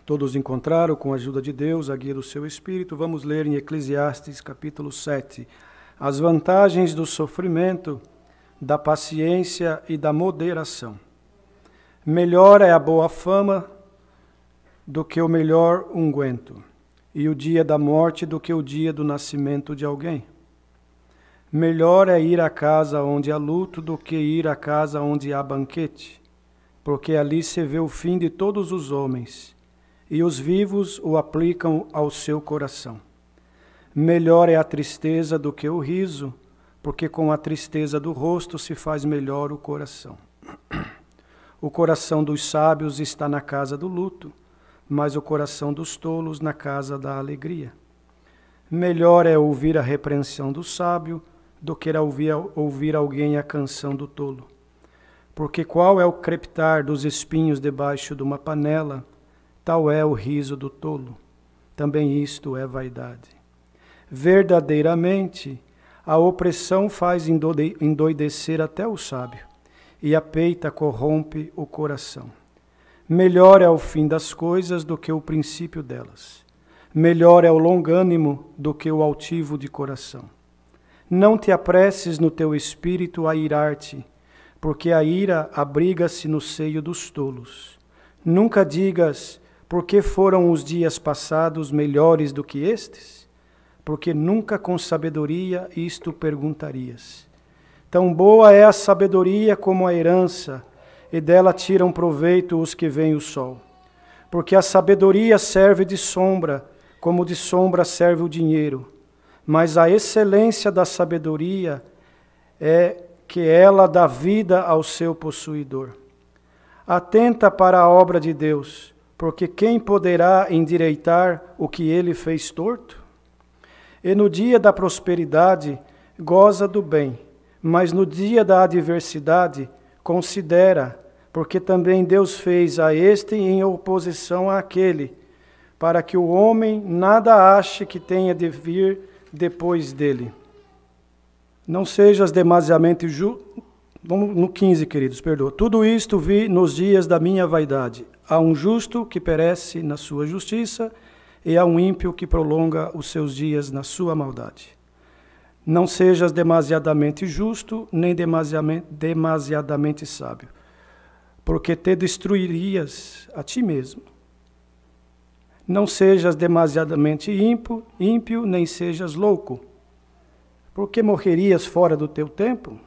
Todos encontraram, com a ajuda de Deus, a guia do seu Espírito. Vamos ler em Eclesiastes capítulo 7, as vantagens do sofrimento, da paciência e da moderação. Melhor é a boa fama do que o melhor unguento, e o dia da morte do que o dia do nascimento de alguém. Melhor é ir à casa onde há luto do que ir à casa onde há banquete, porque ali se vê o fim de todos os homens, e os vivos o aplicam ao seu coração. Melhor é a tristeza do que o riso, porque com a tristeza do rosto se faz melhor o coração. O coração dos sábios está na casa do luto, mas o coração dos tolos na casa da alegria. Melhor é ouvir a repreensão do sábio do que ouvir alguém a canção do tolo. Porque qual é o crepitar dos espinhos debaixo de uma panela, tal é o riso do tolo. Também isto é vaidade. Verdadeiramente, a opressão faz endoidecer até o sábio, e a peita corrompe o coração. Melhor é o fim das coisas do que o princípio delas. Melhor é o longânimo do que o altivo de coração. Não te apresses no teu espírito a irar-te, porque a ira abriga-se no seio dos tolos. Nunca digas, por que foram os dias passados melhores do que estes? Porque nunca com sabedoria isto perguntarias. Tão boa é a sabedoria como a herança, e dela tiram proveito os que veem o sol. Porque a sabedoria serve de sombra, como de sombra serve o dinheiro. Mas a excelência da sabedoria é que ela dá vida ao seu possuidor. Atenta para a obra de Deus, porque quem poderá endireitar o que ele fez torto? E no dia da prosperidade, goza do bem, mas no dia da adversidade, considera, porque também Deus fez a este em oposição àquele, para que o homem nada ache que tenha de vir depois dele. Não sejas demasiadamente justo. Vamos no 15, queridos, perdoa. Tudo isto vi nos dias da minha vaidade. Há um justo que perece na sua justiça, e há um ímpio que prolonga os seus dias na sua maldade. Não sejas demasiadamente justo, nem demasiadamente sábio, porque te destruirias a ti mesmo. Não sejas demasiadamente ímpio, nem sejas louco, porque morrerias fora do teu tempo.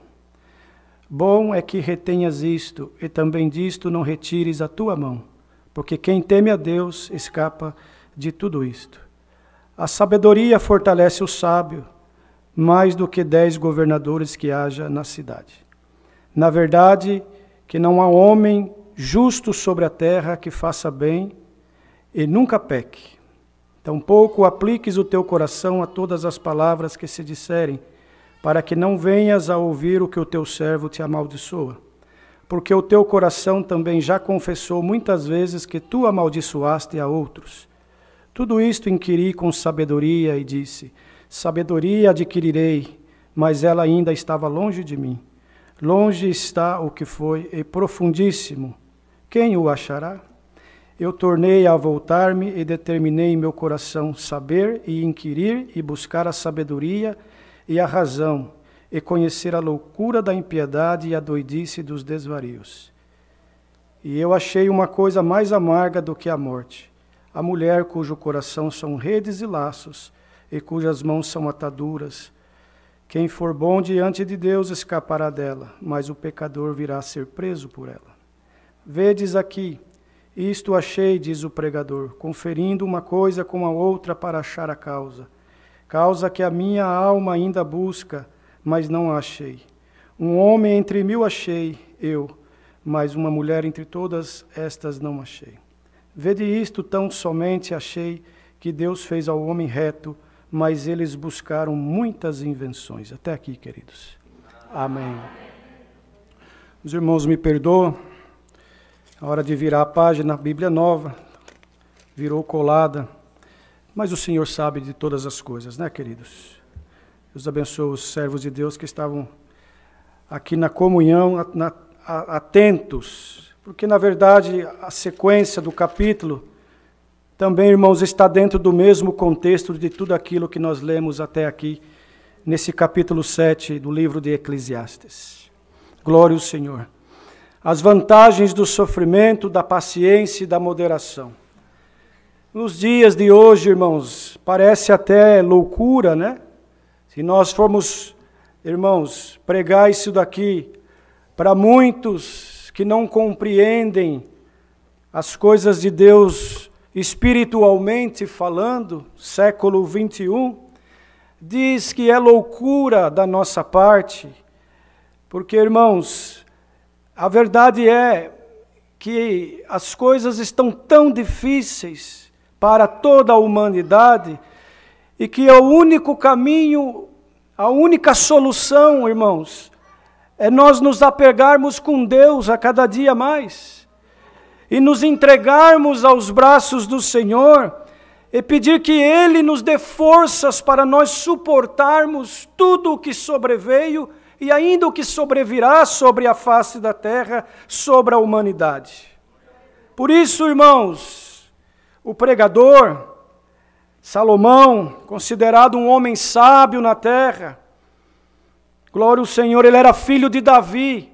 Bom é que retenhas isto, e também disto não retires a tua mão, porque quem teme a Deus escapa de tudo isto. A sabedoria fortalece o sábio, mais do que 10 governadores que haja na cidade. Na verdade, que não há homem justo sobre a terra que faça bem e nunca peque. Tampouco apliques o teu coração a todas as palavras que se disserem, para que não venhas a ouvir o que o teu servo te amaldiçoa. Porque o teu coração também já confessou muitas vezes que tu amaldiçoaste a outros. Tudo isto inquiri com sabedoria e disse, sabedoria adquirirei, mas ela ainda estava longe de mim. Longe está o que foi e profundíssimo. Quem o achará? Eu tornei a voltar-me e determinei em meu coração saber e inquirir e buscar a sabedoria e a razão, e conhecer a loucura da impiedade e a doidice dos desvarios. E eu achei uma coisa mais amarga do que a morte, a mulher cujo coração são redes e laços, e cujas mãos são ataduras. Quem for bom diante de Deus escapará dela, mas o pecador virá a ser preso por ela. Vedes aqui, isto achei, diz o pregador, conferindo uma coisa com a outra para achar a causa. Causa que a minha alma ainda busca, mas não a achei. Um homem entre 1000 achei, eu, mas uma mulher entre todas estas não achei. Vede isto, tão somente achei que Deus fez ao homem reto, mas eles buscaram muitas invenções. Até aqui, queridos. Amém. Os irmãos me perdoam. A hora de virar a página, a Bíblia nova, virou colada. Mas o Senhor sabe de todas as coisas, né, queridos? Deus abençoe os servos de Deus que estavam aqui na comunhão, atentos. Porque, na verdade, a sequência do capítulo também, irmãos, está dentro do mesmo contexto de tudo aquilo que nós lemos até aqui, nesse capítulo 7 do livro de Eclesiastes. Glória ao Senhor. As vantagens do sofrimento, da paciência e da moderação. Nos dias de hoje, irmãos, parece até loucura, né? Se nós formos, irmãos, pregar isso daqui para muitos que não compreendem as coisas de Deus espiritualmente falando, século 21, diz que é loucura da nossa parte, porque, irmãos, a verdade é que as coisas estão tão difíceis para toda a humanidade e que o único caminho, a única solução, irmãos, é nós nos apegarmos com Deus a cada dia mais e nos entregarmos aos braços do Senhor e pedir que Ele nos dê forças para nós suportarmos tudo o que sobreveio e ainda o que sobrevirá sobre a face da terra, sobre a humanidade. Por isso, irmãos, o pregador, Salomão, considerado um homem sábio na terra, glória ao Senhor, ele era filho de Davi.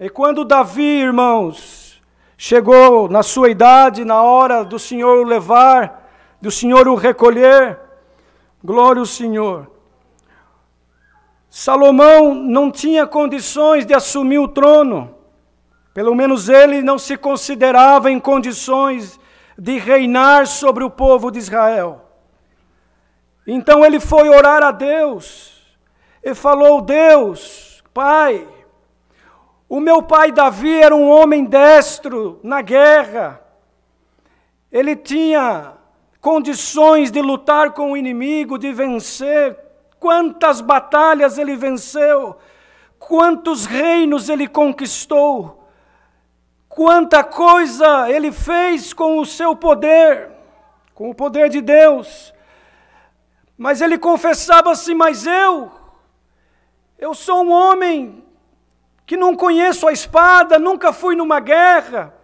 E quando Davi, irmãos, chegou na sua idade, na hora do Senhor o levar, do Senhor o recolher, glória ao Senhor, Salomão não tinha condições de assumir o trono. Pelo menos ele não se considerava em condições de reinar sobre o povo de Israel. Então ele foi orar a Deus e falou: Deus, Pai, o meu pai Davi era um homem destro na guerra. Ele tinha condições de lutar com o inimigo, de vencer. Quantas batalhas ele venceu, quantos reinos ele conquistou, quanta coisa ele fez com o seu poder, com o poder de Deus. Mas ele confessava assim: mas eu sou um homem que não conheço a espada, nunca fui numa guerra.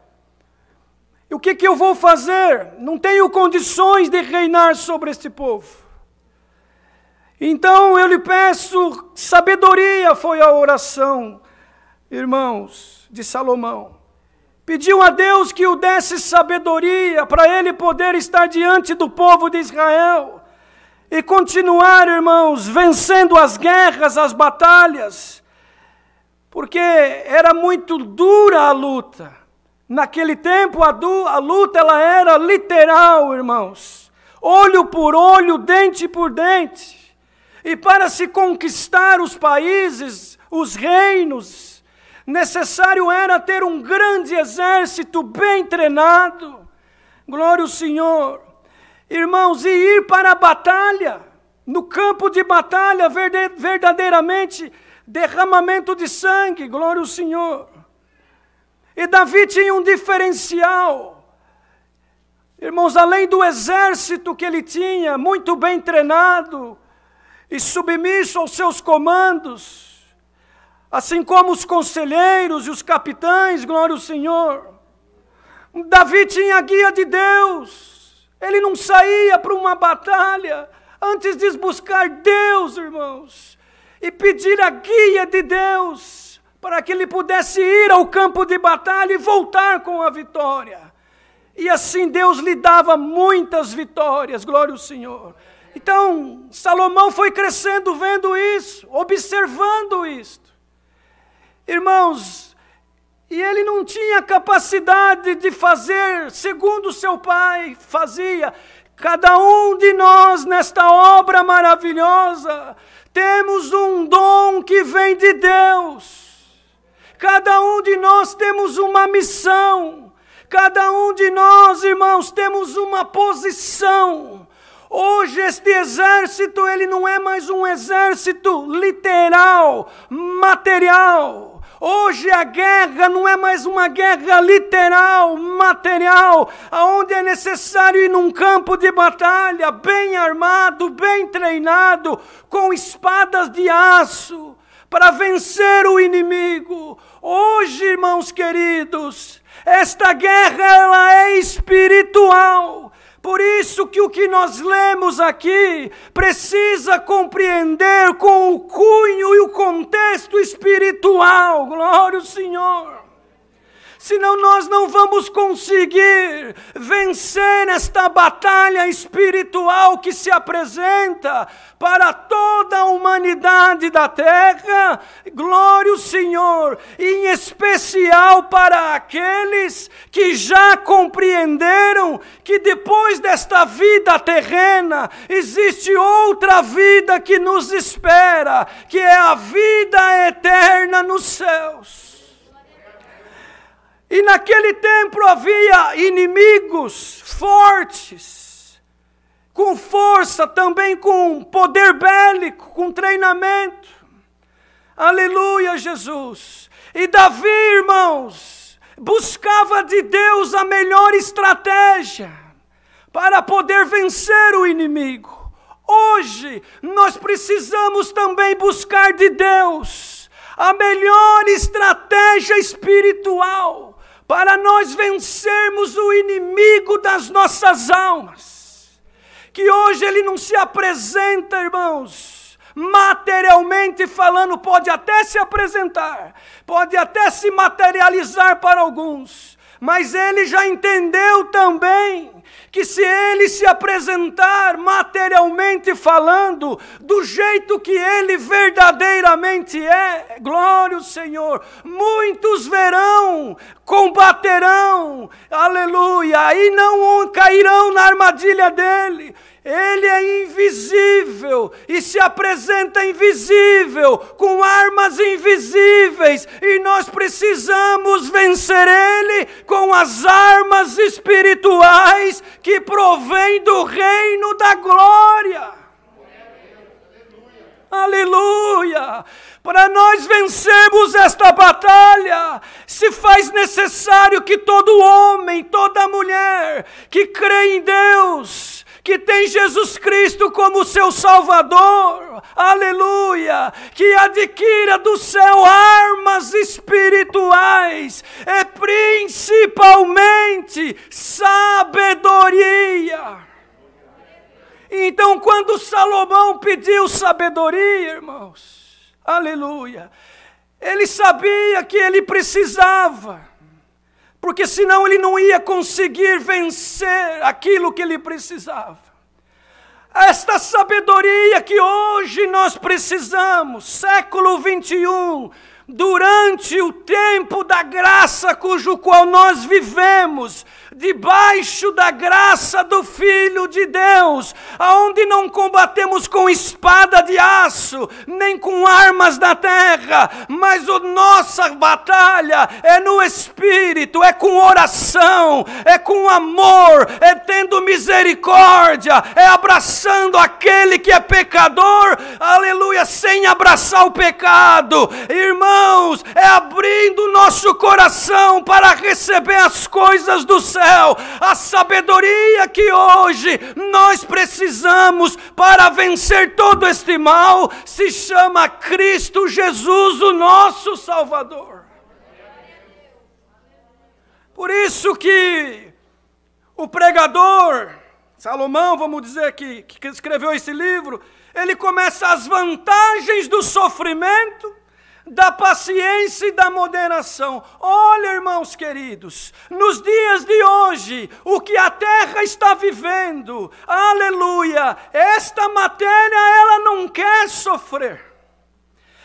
E o que eu vou fazer? Não tenho condições de reinar sobre este povo. Então eu lhe peço sabedoria, foi a oração, irmãos, de Salomão. Pediu a Deus que o desse sabedoria para ele poder estar diante do povo de Israel e continuar, irmãos, vencendo as guerras, as batalhas, porque era muito dura a luta. Naquele tempo a luta ela era literal, irmãos, olho por olho, dente por dente. E para se conquistar os países, os reinos, necessário era ter um grande exército bem treinado. Glória ao Senhor. Irmãos, e ir para a batalha, no campo de batalha, verdadeiramente, derramamento de sangue. Glória ao Senhor. E Davi tinha um diferencial. Irmãos, além do exército que ele tinha, muito bem treinado, e submisso aos seus comandos, assim como os conselheiros e os capitães, glória ao Senhor. Davi tinha a guia de Deus, ele não saía para uma batalha antes de buscar Deus, irmãos, e pedir a guia de Deus, para que ele pudesse ir ao campo de batalha e voltar com a vitória. E assim Deus lhe dava muitas vitórias, glória ao Senhor. Então, Salomão foi crescendo vendo isso, observando isto. Irmãos, e ele não tinha capacidade de fazer segundo seu pai fazia. Cada um de nós nesta obra maravilhosa, temos um dom que vem de Deus. Cada um de nós temos uma missão. Cada um de nós, irmãos, temos uma posição. Hoje este exército, ele não é mais um exército literal, material. Hoje a guerra não é mais uma guerra literal, material, onde é necessário ir num campo de batalha, bem armado, bem treinado, com espadas de aço, para vencer o inimigo. Hoje, irmãos queridos, esta guerra ela é espiritual. Por isso que o que nós lemos aqui precisa compreender com o cunho e o contexto espiritual. Glória ao Senhor. Senão nós não vamos conseguir vencer esta batalha espiritual que se apresenta para toda a humanidade da terra. Glória ao Senhor, em especial para aqueles que já compreenderam que depois desta vida terrena existe outra vida que nos espera, que é a vida eterna nos céus. E naquele tempo havia inimigos fortes, com força, também com poder bélico, com treinamento. Aleluia, Jesus. E Davi, irmãos, buscava de Deus a melhor estratégia para poder vencer o inimigo. Hoje, nós precisamos também buscar de Deus a melhor estratégia espiritual para nós vencermos o inimigo das nossas almas. Que hoje ele não se apresenta, irmãos, materialmente falando, pode até se apresentar, pode até se materializar para alguns, mas ele já entendeu também que se ele se apresentar materialmente falando, do jeito que ele verdadeiramente é, glória ao Senhor, muitos verão, combaterão, aleluia, e não cairão na armadilha dele. Ele é invisível e se apresenta invisível, com armas invisíveis, e nós precisamos vencer ele com as armas espirituais que provém do reino da glória. Aleluia! Para nós vencermos esta batalha, se faz necessário que todo homem, toda mulher que crê em Deus, que tem Jesus Cristo como seu Salvador, aleluia, que adquira do céu armas espirituais, e principalmente sabedoria. Então, quando Salomão pediu sabedoria, irmãos, aleluia, ele sabia que ele precisava, porque senão ele não ia conseguir vencer aquilo que ele precisava. Esta sabedoria que hoje nós precisamos, século 21, durante o tempo da graça cujo qual nós vivemos, debaixo da graça do Filho de Deus, aonde não combatemos com espada de aço, nem com armas da terra, mas a nossa batalha é no Espírito, é com oração, é com amor, é tendo misericórdia, é abraçando aquele que é pecador, aleluia, sem abraçar o pecado, irmãos, é abrindo o nosso coração para receber as coisas do céu. A sabedoria que hoje nós precisamos para vencer todo este mal se chama Cristo Jesus, o nosso Salvador. Por isso que o pregador, Salomão, vamos dizer que escreveu esse livro, ele começa as vantagens do sofrimento, da paciência e da moderação. Olha, irmãos queridos, nos dias de hoje, o que a terra está vivendo, aleluia, esta matéria ela não quer sofrer.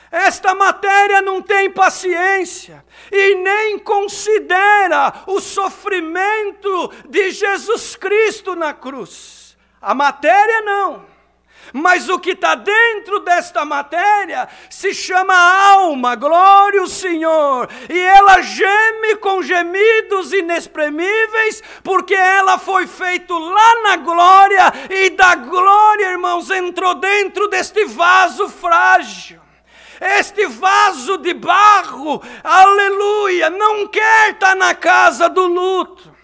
Esta matéria não tem paciência e nem considera o sofrimento de Jesus Cristo na cruz. A matéria não. Mas o que está dentro desta matéria se chama alma, glória ao Senhor. E ela geme com gemidos inexprimíveis, porque ela foi feita lá na glória, e da glória, irmãos, entrou dentro deste vaso frágil. Este vaso de barro, aleluia, não quer estar na casa do luto.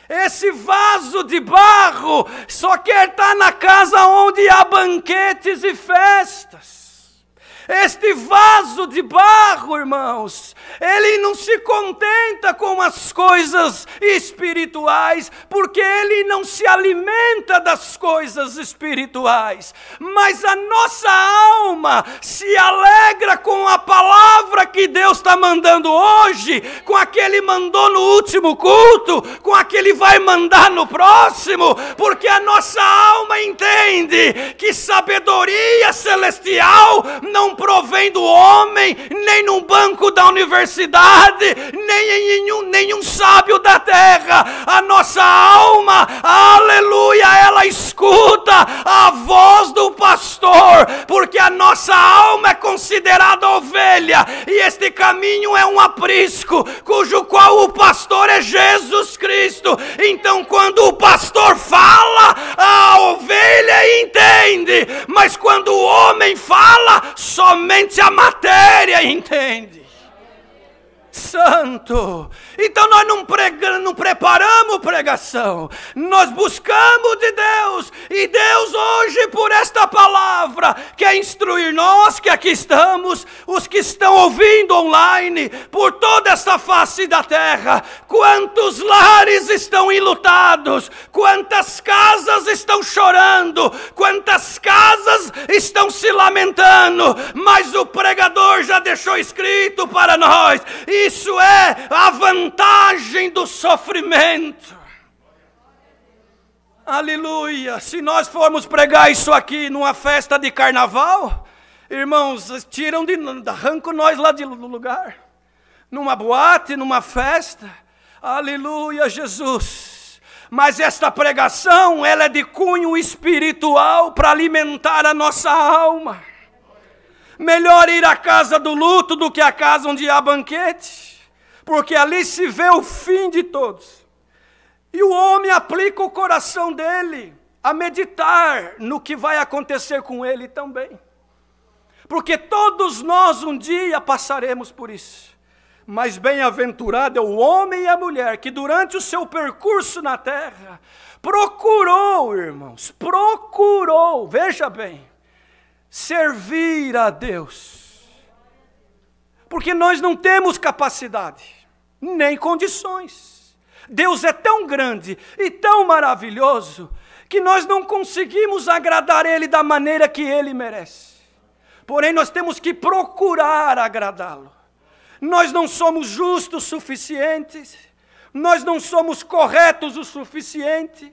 Esse vaso de barro só quer estar na casa onde há banquetes e festas. Este vaso de barro, irmãos, ele não se contenta com as coisas espirituais, porque ele não se alimenta das coisas espirituais, mas a nossa alma se alegra com a palavra que Deus está mandando hoje, com a que Ele mandou no último culto, com a que Ele vai mandar no próximo, porque a nossa alma entende que sabedoria celestial não provém do homem, nem num banco da universidade, nem em nenhum sábio da terra. A nossa alma, aleluia, ela escuta a voz do pastor, porque a nossa alma é considerada ovelha, e este caminho é um aprisco, cujo qual o pastor é Jesus Cristo. Então quando o pastor fala, a ovelha entende, mas quando o homem fala, somente a matéria entende. Santo. Então nós não preparamos pregação, nós buscamos de Deus, e Deus hoje por esta palavra quer instruir nós que aqui estamos, os que estão ouvindo online, por toda essa face da terra. Quantos lares estão enlutados, quantas casas estão chorando, quantas casas estão se lamentando, mas o pregador já deixou escrito para nós, isso é a vantagem do sofrimento. Aleluia. Se nós formos pregar isso aqui numa festa de carnaval, irmãos, arrancam nós lá do lugar. Numa boate, numa festa. Aleluia, Jesus. Mas esta pregação, ela é de cunho espiritual para alimentar a nossa alma. Melhor ir à casa do luto do que à casa onde há banquete, porque ali se vê o fim de todos. E o homem aplica o coração dele a meditar no que vai acontecer com ele também. Porque todos nós um dia passaremos por isso. Mas bem-aventurado é o homem e a mulher que durante o seu percurso na terra procurou, irmãos, veja bem, servir a Deus, porque nós não temos capacidade, nem condições. Deus é tão grande e tão maravilhoso, que nós não conseguimos agradar Ele da maneira que Ele merece. Porém, nós temos que procurar agradá-lo. Nós não somos justos o suficiente, nós não somos corretos o suficiente,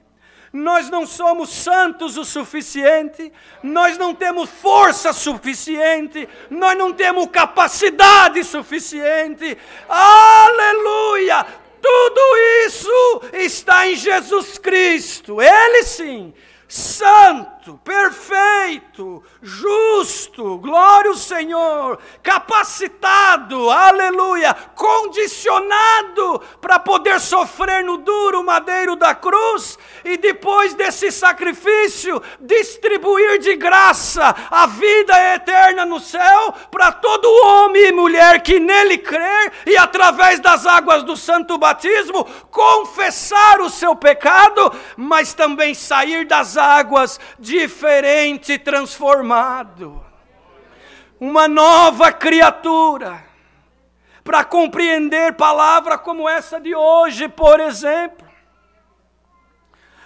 nós não somos santos o suficiente, nós não temos força suficiente, nós não temos capacidade suficiente. Aleluia! Tudo isso está em Jesus Cristo. Ele sim, santo, perfeito, justo, glória ao Senhor, capacitado, aleluia, condicionado para poder sofrer no duro madeiro da cruz e depois desse sacrifício distribuir de graça a vida eterna no céu para todo homem e mulher que nele crer e através das águas do santo batismo confessar o seu pecado, mas também sair das águas diferente, transformado, uma nova criatura, para compreender palavra como essa de hoje, por exemplo.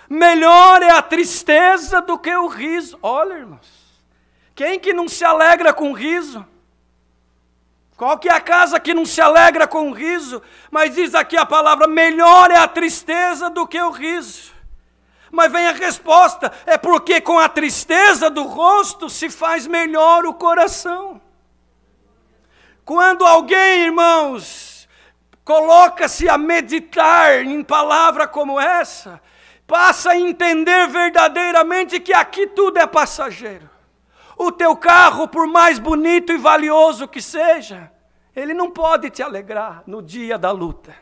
Melhor é a tristeza do que o riso. Olha, irmãos, quem que não se alegra com riso? Qual que é a casa que não se alegra com riso? Mas diz aqui a palavra, melhor é a tristeza do que o riso. Mas vem a resposta, é porque com a tristeza do rosto se faz melhor o coração. Quando alguém, irmãos, coloca-se a meditar em palavra como essa, passa a entender verdadeiramente que aqui tudo é passageiro. O teu carro, por mais bonito e valioso que seja, ele não pode te alegrar no dia da luta.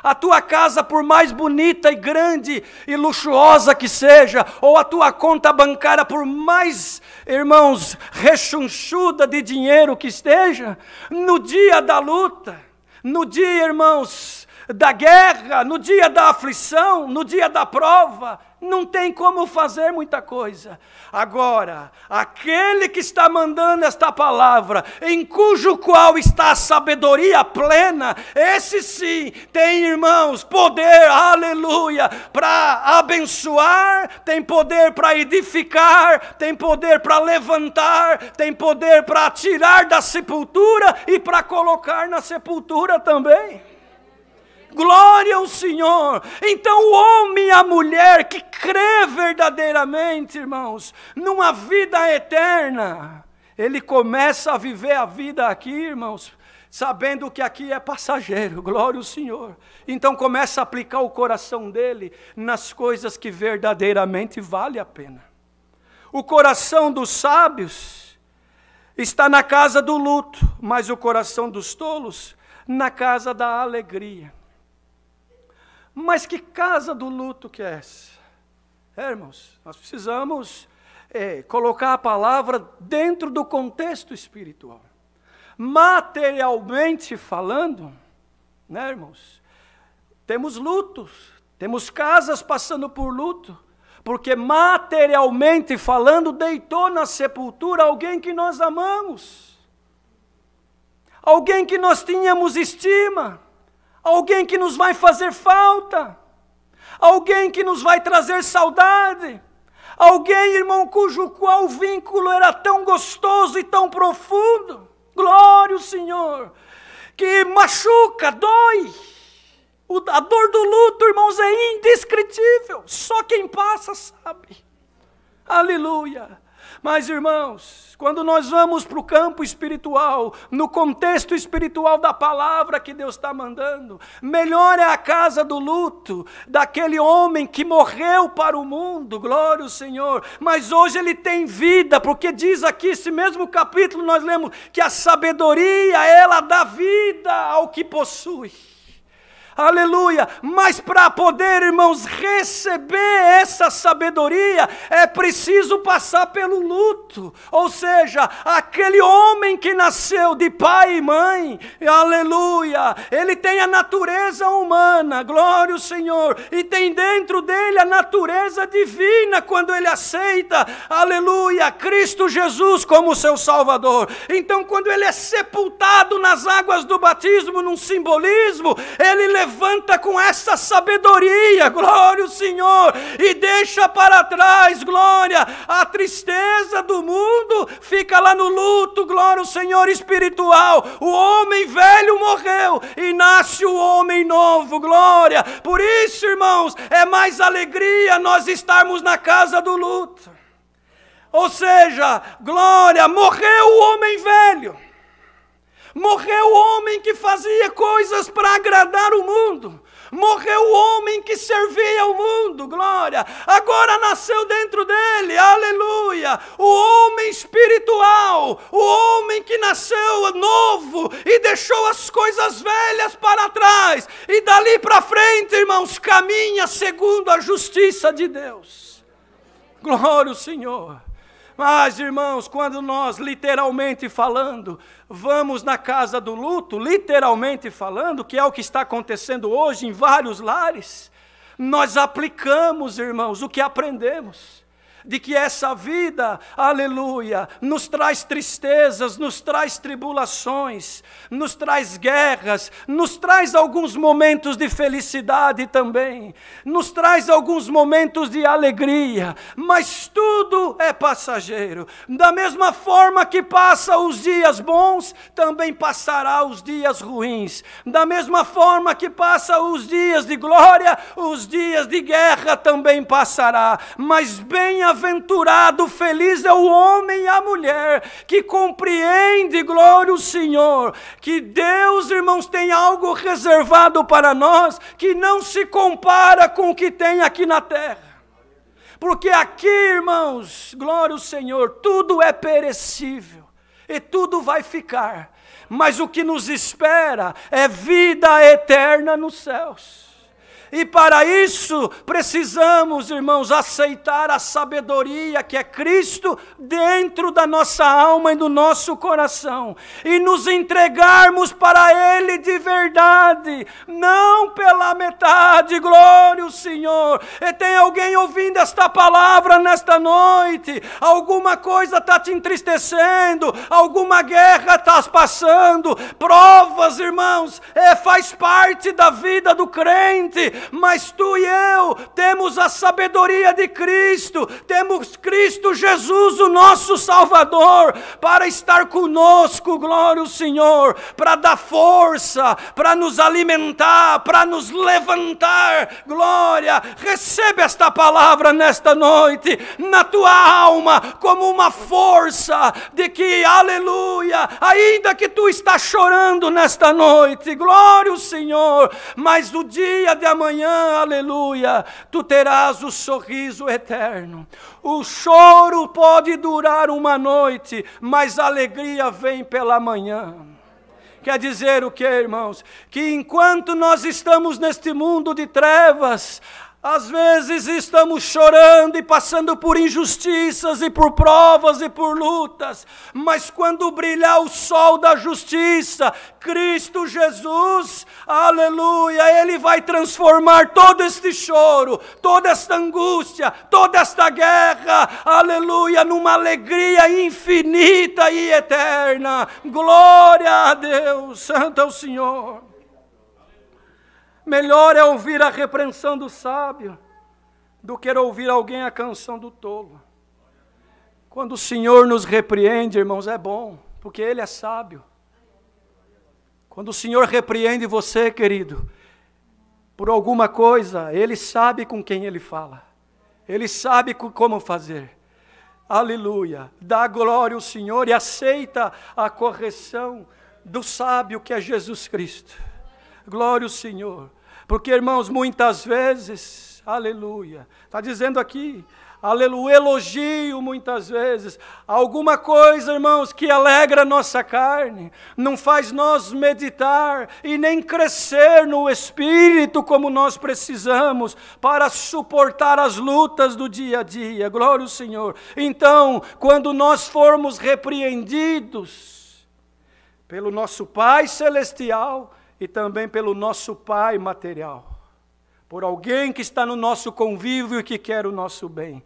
A tua casa, por mais bonita e grande e luxuosa que seja, ou a tua conta bancária, por mais, irmãos, rechonchuda de dinheiro que esteja, no dia da luta, no dia, irmãos, da guerra, no dia da aflição, no dia da prova, não tem como fazer muita coisa. Agora, aquele que está mandando esta palavra, em cujo qual está a sabedoria plena, esse sim tem, irmãos, poder, aleluia, para abençoar, tem poder para edificar, tem poder para levantar, tem poder para tirar da sepultura e para colocar na sepultura também. Glória ao Senhor. Então o homem e a mulher que crê verdadeiramente, irmãos, numa vida eterna, ele começa a viver a vida aqui, irmãos, sabendo que aqui é passageiro. Glória ao Senhor. Então começa a aplicar o coração dele nas coisas que verdadeiramente vale a pena. O coração dos sábios está na casa do luto, mas o coração dos tolos na casa da alegria. Mas que casa do luto que é essa? Irmãos, nós precisamos colocar a palavra dentro do contexto espiritual. Materialmente falando, né, irmãos? Temos lutos, temos casas passando por luto, porque materialmente falando, deitou na sepultura alguém que nós amamos, alguém que nós tínhamos estima, alguém que nos vai fazer falta, alguém que nos vai trazer saudade, alguém, irmão, cujo qual vínculo era tão gostoso e tão profundo, glória ao Senhor, que machuca, dói. A dor do luto, irmãos, é indescritível, só quem passa sabe, aleluia. Mas, irmãos, quando nós vamos para o campo espiritual, no contexto espiritual da palavra que Deus está mandando, melhor é a casa do luto, daquele homem que morreu para o mundo, glória ao Senhor, mas hoje ele tem vida, porque diz aqui, esse mesmo capítulo, nós lemos que a sabedoria, ela dá vida ao que possui. Aleluia, mas para poder, irmãos, receber essa sabedoria, é preciso passar pelo luto, ou seja, aquele homem que nasceu de pai e mãe, aleluia, ele tem a natureza humana, glória ao Senhor, e tem dentro dele a natureza divina, quando ele aceita, aleluia, Cristo Jesus como seu Salvador. Então quando ele é sepultado nas águas do batismo, num simbolismo, ele levanta com essa sabedoria, glória ao Senhor, e deixa para trás, glória, a tristeza do mundo, fica lá no luto, glória ao Senhor espiritual, o homem velho morreu, e nasce o homem novo, glória, por isso, irmãos, é mais alegria nós estarmos na casa do luto, ou seja, glória, morreu o homem velho, morreu o homem que fazia coisas para agradar o mundo. Morreu o homem que servia ao mundo, glória. Agora nasceu dentro dele, aleluia. O homem espiritual, o homem que nasceu novo e deixou as coisas velhas para trás. E dali para frente, irmãos, caminha segundo a justiça de Deus. Glória ao Senhor. Mas, irmãos, quando nós, literalmente falando, vamos na casa do luto, literalmente falando, que é o que está acontecendo hoje em vários lares, nós aplicamos, irmãos, o que aprendemos. De que essa vida, aleluia, nos traz tristezas, nos traz tribulações, nos traz guerras, nos traz alguns momentos de felicidade também, nos traz alguns momentos de alegria, mas tudo é passageiro. Da mesma forma que passa os dias bons, também passará os dias ruins. Da mesma forma que passa os dias de glória, os dias de guerra também passará. Mas bem-aventurado, feliz é o homem e a mulher que compreende, glória ao Senhor, que Deus, irmãos, tem algo reservado para nós que não se compara com o que tem aqui na terra. Porque aqui, irmãos, glória ao Senhor, tudo é perecível e tudo vai ficar. Mas o que nos espera é vida eterna nos céus. E para isso precisamos, irmãos, aceitar a sabedoria que é Cristo dentro da nossa alma e do nosso coração. E nos entregarmos para Ele de verdade, não pela metade. Glória ao Senhor. E tem alguém ouvindo esta palavra nesta noite? Alguma coisa está te entristecendo, alguma guerra está passando, provas, irmãos, faz parte da vida do crente, mas tu e eu temos a sabedoria de Cristo, temos Cristo Jesus, o nosso Salvador, para estar conosco, glória ao Senhor, para dar força, para nos alimentar, para nos levantar, glória. Recebe esta palavra nesta noite, na tua alma, como uma força de que, aleluia, ainda que tu estás chorando nesta noite, glória ao Senhor, mas o dia de amanhã, aleluia, tu terás o sorriso eterno. O choro pode durar uma noite, mas a alegria vem pela manhã. Quer dizer o que, irmãos? Que enquanto nós estamos neste mundo de trevas, às vezes estamos chorando e passando por injustiças e por provas e por lutas, mas quando brilhar o sol da justiça, Cristo Jesus, aleluia, Ele vai transformar todo este choro, toda esta angústia, toda esta guerra, aleluia, numa alegria infinita e eterna. Glória a Deus, santo é o Senhor. Melhor é ouvir a repreensão do sábio do que ouvir alguém a canção do tolo. Quando o Senhor nos repreende, irmãos, é bom, porque Ele é sábio. Quando o Senhor repreende você, querido, por alguma coisa, Ele sabe com quem Ele fala. Ele sabe como fazer. Aleluia. Dá glória ao Senhor e aceita a correção do sábio que é Jesus Cristo. Glória ao Senhor. Porque, irmãos, muitas vezes, aleluia, está dizendo aqui, aleluia, elogio muitas vezes, alguma coisa, irmãos, que alegra a nossa carne, não faz nós meditar e nem crescer no Espírito como nós precisamos para suportar as lutas do dia a dia. Glória ao Senhor. Então, quando nós formos repreendidos pelo nosso Pai Celestial, e também pelo nosso Pai material, por alguém que está no nosso convívio e que quer o nosso bem,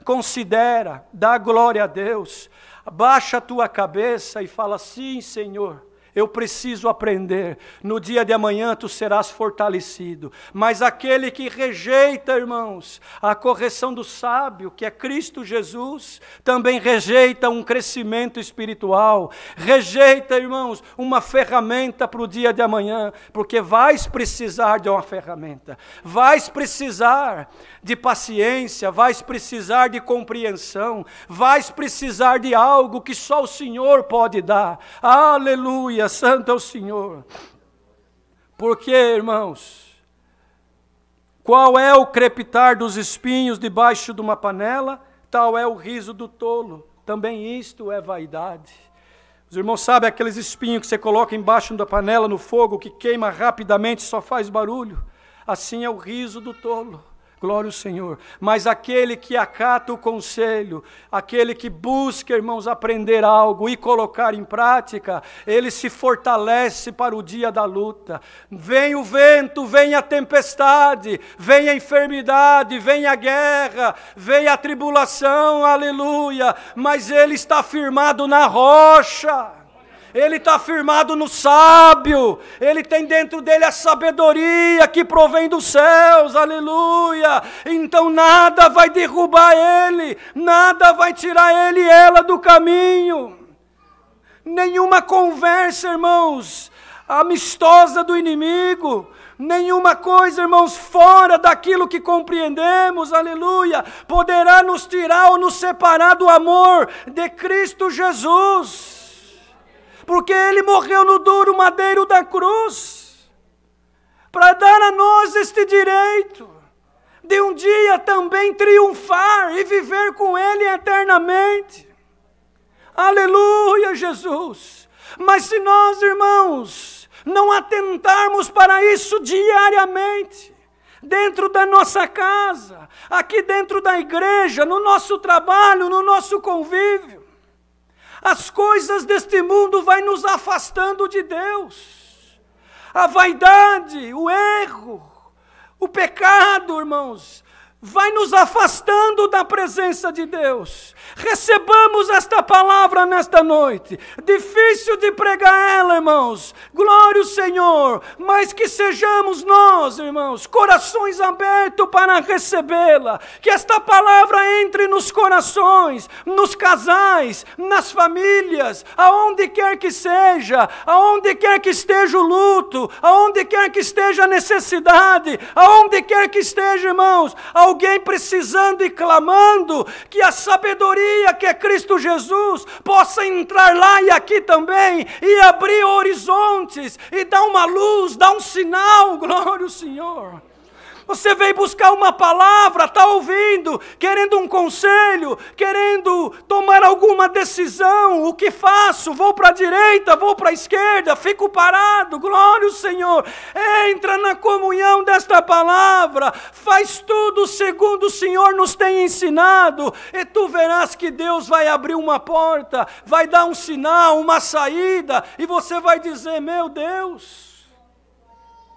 considera, dá glória a Deus, abaixa a tua cabeça e fala: sim, Senhor, eu preciso aprender, no dia de amanhã tu serás fortalecido. Mas aquele que rejeita, irmãos, a correção do sábio, que é Cristo Jesus, também rejeita um crescimento espiritual, rejeita, irmãos, uma ferramenta para o dia de amanhã, porque vais precisar de uma ferramenta, vais precisar de paciência, vais precisar de compreensão, vais precisar de algo que só o Senhor pode dar. Aleluia, santo é o Senhor. Porque, irmãos, qual é o crepitar dos espinhos debaixo de uma panela? Tal é o riso do tolo. Também isto é vaidade. Os irmãos sabem aqueles espinhos que você coloca embaixo da panela no fogo, que queima rapidamente e só faz barulho? Assim é o riso do tolo. Glória ao Senhor. Mas aquele que acata o conselho, aquele que busca, irmãos, aprender algo e colocar em prática, ele se fortalece para o dia da luta. Vem o vento, vem a tempestade, vem a enfermidade, vem a guerra, vem a tribulação, aleluia. Mas ele está firmado na rocha. Ele está firmado no sábio, ele tem dentro dele a sabedoria que provém dos céus, aleluia. Então nada vai derrubar ele, nada vai tirar ele e ela do caminho. Nenhuma conversa, irmãos, amistosa do inimigo, nenhuma coisa, irmãos, fora daquilo que compreendemos, aleluia, poderá nos tirar ou nos separar do amor de Cristo Jesus. Porque Ele morreu no duro madeiro da cruz, para dar a nós este direito, de um dia também triunfar e viver com Ele eternamente. Aleluia, Jesus! Mas se nós, irmãos, não atentarmos para isso diariamente, dentro da nossa casa, aqui dentro da igreja, no nosso trabalho, no nosso convívio. As coisas deste mundo vão nos afastando de Deus. A vaidade, o erro, o pecado, irmãos, vai nos afastando da presença de Deus. Recebamos esta palavra nesta noite. Difícil de pregar ela, irmãos. Glória ao Senhor. Mas que sejamos nós, irmãos, corações abertos para recebê-la. Que esta palavra entre nos corações, nos casais, nas famílias, aonde quer que seja, aonde quer que esteja o luto, aonde quer que esteja a necessidade, aonde quer que esteja, irmãos, alguém precisando e clamando, que a sabedoria que é Cristo Jesus possa entrar lá e aqui também, e abrir horizontes, e dar uma luz, dar um sinal. Glória ao Senhor. Você veio buscar uma palavra, está ouvindo, querendo um conselho, querendo tomar alguma decisão. O que faço? Vou para a direita, vou para a esquerda, fico parado. Glória ao Senhor. Entra na comunhão desta palavra, faz tudo segundo o Senhor nos tem ensinado, e tu verás que Deus vai abrir uma porta, vai dar um sinal, uma saída, e você vai dizer: meu Deus,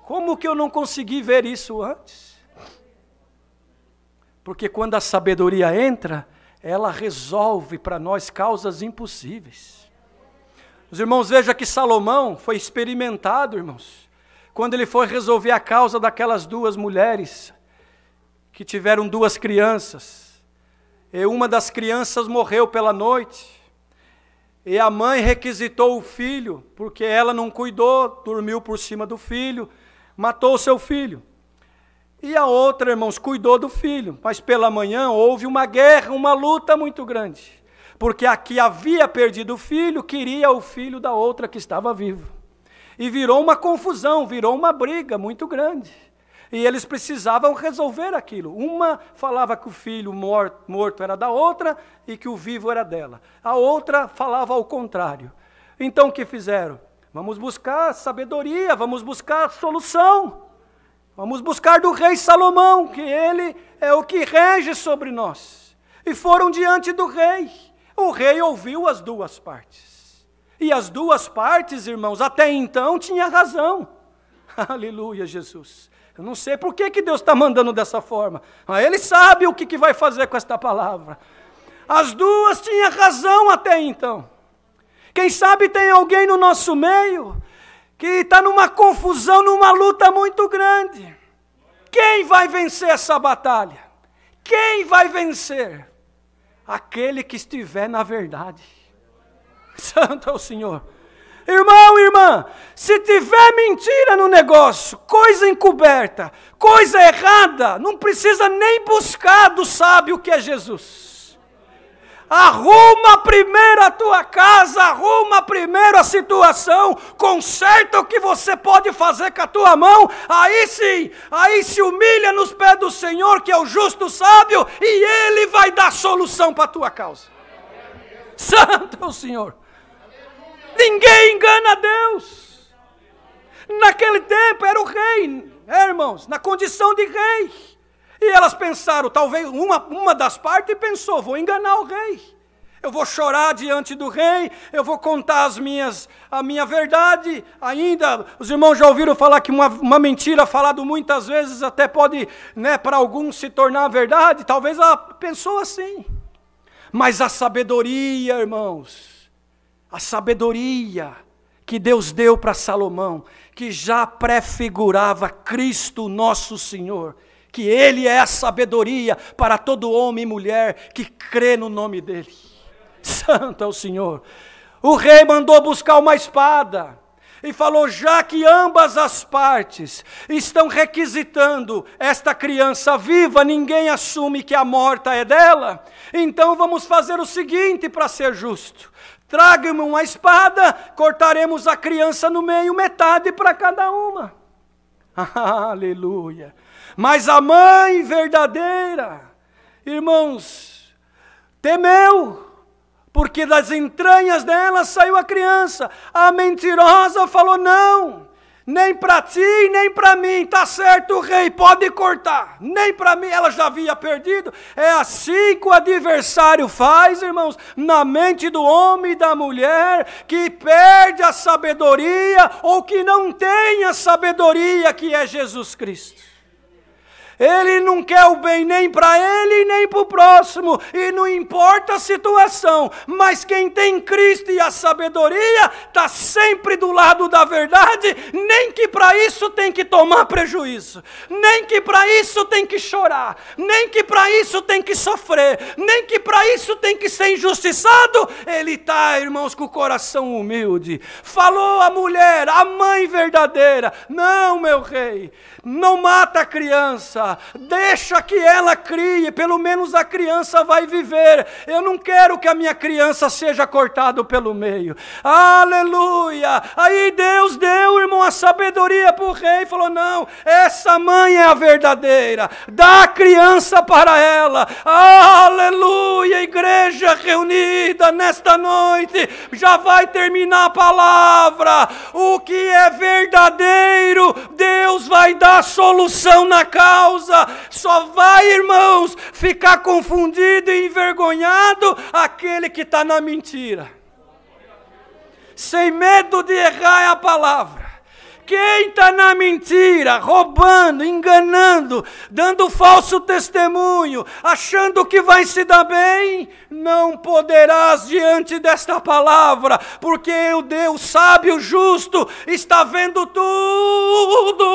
como que eu não consegui ver isso antes? Porque quando a sabedoria entra, ela resolve para nós causas impossíveis. Os irmãos, vejam que Salomão foi experimentado, irmãos, quando ele foi resolver a causa daquelas duas mulheres que tiveram duas crianças. E uma das crianças morreu pela noite. E a mãe requisitou o filho, porque ela não cuidou, dormiu por cima do filho, matou o seu filho. E a outra, irmãos, cuidou do filho. Mas pela manhã houve uma guerra, uma luta muito grande. Porque a que havia perdido o filho, queria o filho da outra que estava vivo. E virou uma confusão, virou uma briga muito grande. E eles precisavam resolver aquilo. Uma falava que o filho morto era da outra e que o vivo era dela. A outra falava ao contrário. Então o que fizeram? Vamos buscar sabedoria, vamos buscar solução. Vamos buscar do rei Salomão, que ele é o que rege sobre nós. E foram diante do rei. O rei ouviu as duas partes. E as duas partes, irmãos, até então tinha razão. Aleluia, Jesus. Eu não sei por que Deus está mandando dessa forma. Mas Ele sabe o que vai fazer com esta palavra. As duas tinham razão até então. Quem sabe tem alguém no nosso meio que está numa confusão, numa luta muito grande. Quem vai vencer essa batalha? Quem vai vencer? Aquele que estiver na verdade. Santo é o Senhor. Irmão, irmã, se tiver mentira no negócio, coisa encoberta, coisa errada, não precisa nem buscar do sábio que é Jesus. Arruma primeiro a tua casa, arruma primeiro a situação, conserta o que você pode fazer com a tua mão, aí sim, aí se humilha nos pés do Senhor, que é o justo sábio, e Ele vai dar solução para a tua causa. Santo é o Senhor. Ninguém engana a Deus. Naquele tempo era o rei, irmãos, na condição de rei. E elas pensaram, talvez uma das partes pensou: vou enganar o rei. Eu vou chorar diante do rei, eu vou contar a minha verdade. Ainda, os irmãos já ouviram falar que uma mentira falada muitas vezes até pode, para alguns se tornar verdade. Talvez ela pensou assim. Mas a sabedoria, irmãos, a sabedoria que Deus deu para Salomão, que já prefigurava Cristo nosso Senhor, que Ele é a sabedoria para todo homem e mulher que crê no nome dEle. Santo é o Senhor. O rei mandou buscar uma espada e falou: já que ambas as partes estão requisitando esta criança viva, ninguém assume que a morta é dela, então vamos fazer o seguinte para ser justo: traga-me uma espada, cortaremos a criança no meio, metade para cada uma. Aleluia. Mas a mãe verdadeira, irmãos, temeu, porque das entranhas dela saiu a criança. A mentirosa falou: não, Nem para ti, nem para mim. Está certo, rei, pode cortar. Nem para mim, ela já havia perdido. É assim que o adversário faz, irmãos, na mente do homem e da mulher, que perde a sabedoria ou que não tem a sabedoria que é Jesus Cristo. Ele não quer o bem nem para ele, nem para o próximo. E não importa a situação. Mas quem tem Cristo e a sabedoria, está sempre do lado da verdade. Nem que para isso tem que tomar prejuízo. Nem que para isso tem que chorar. Nem que para isso tem que sofrer. Nem que para isso tem que ser injustiçado. Ele está, irmãos, com o coração humilde. Falou a mulher, a mãe verdadeira. Não, meu rei, não mata a criança. Deixa que ela crie, pelo menos a criança vai viver. Eu não quero que a minha criança seja cortada pelo meio. Aleluia! Aí Deus deu, irmão, a sabedoria para o rei. Falou, não, essa mãe é a verdadeira. Dá a criança para ela. Aleluia! Igreja reunida nesta noite. Já vai terminar a palavra. O que é verdadeiro, Deus vai dar solução na causa. Só vai, irmãos, ficar confundido e envergonhado aquele que está na mentira. Sem medo de errar é a palavra. Quem está na mentira, roubando, enganando, dando falso testemunho, achando que vai se dar bem, não poderás diante desta palavra, porque o Deus sábio, justo, está vendo tudo.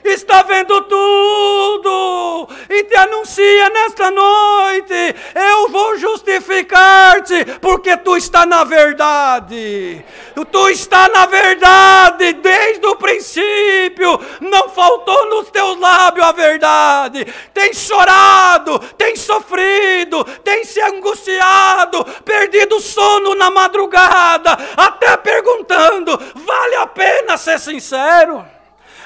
Está vendo tudo e te anuncia nesta noite: eu vou justificar-te, porque tu está na verdade. Tu está na verdade desde o princípio. Não faltou nos teus lábios a verdade. Tem chorado, tem sofrido, tem se angustiado, perdido o sono na madrugada, até perguntando: vale a pena ser sincero?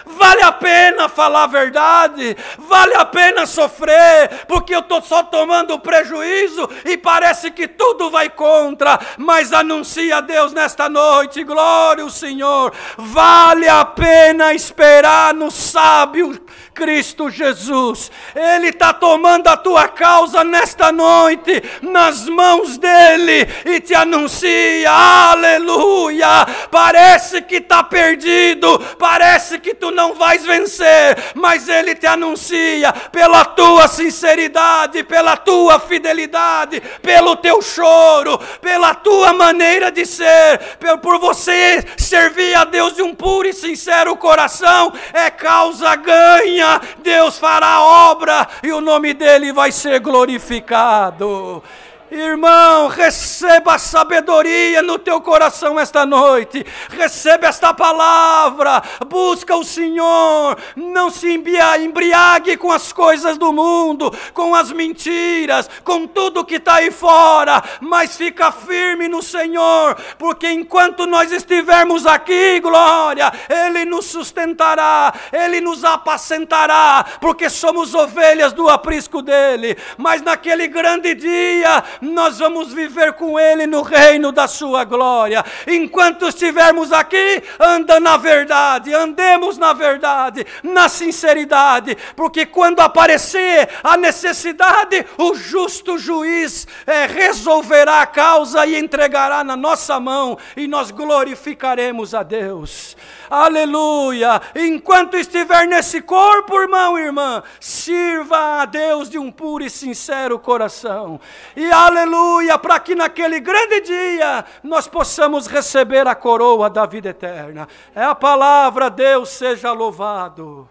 Vale a pena falar a verdade? Vale a pena sofrer? Porque eu estou só tomando prejuízo e parece que tudo vai contra. Mas anuncia a Deus nesta noite, glória ao Senhor. Vale a pena esperar no sábio Cristo Jesus. Ele está tomando a tua causa nesta noite nas mãos dele e te anuncia, aleluia. Parece que está perdido, parece que tu não vais vencer, mas ele te anuncia pela tua sinceridade, pela tua fidelidade, pelo teu choro, pela tua maneira de ser, por você servir a Deus de um puro e sincero coração, é causa ganha. Deus fará a obra e o nome dele vai ser glorificado. Irmão, receba a sabedoria no teu coração esta noite. Receba esta palavra. Busca o Senhor. Não se embriague com as coisas do mundo, com as mentiras, com tudo que está aí fora. Mas fica firme no Senhor, porque enquanto nós estivermos aqui, glória, Ele nos sustentará, Ele nos apacentará, porque somos ovelhas do aprisco dEle. Mas naquele grande dia, nós vamos viver com Ele no reino da sua glória. Enquanto estivermos aqui, anda na verdade, andemos na verdade, na sinceridade, porque quando aparecer a necessidade, o justo juiz resolverá a causa e entregará na nossa mão, e nós glorificaremos a Deus. Aleluia! Enquanto estiver nesse corpo, irmão e irmã, sirva a Deus de um puro e sincero coração. E aleluia, para que naquele grande dia nós possamos receber a coroa da vida eterna. É a palavra, Deus seja louvado.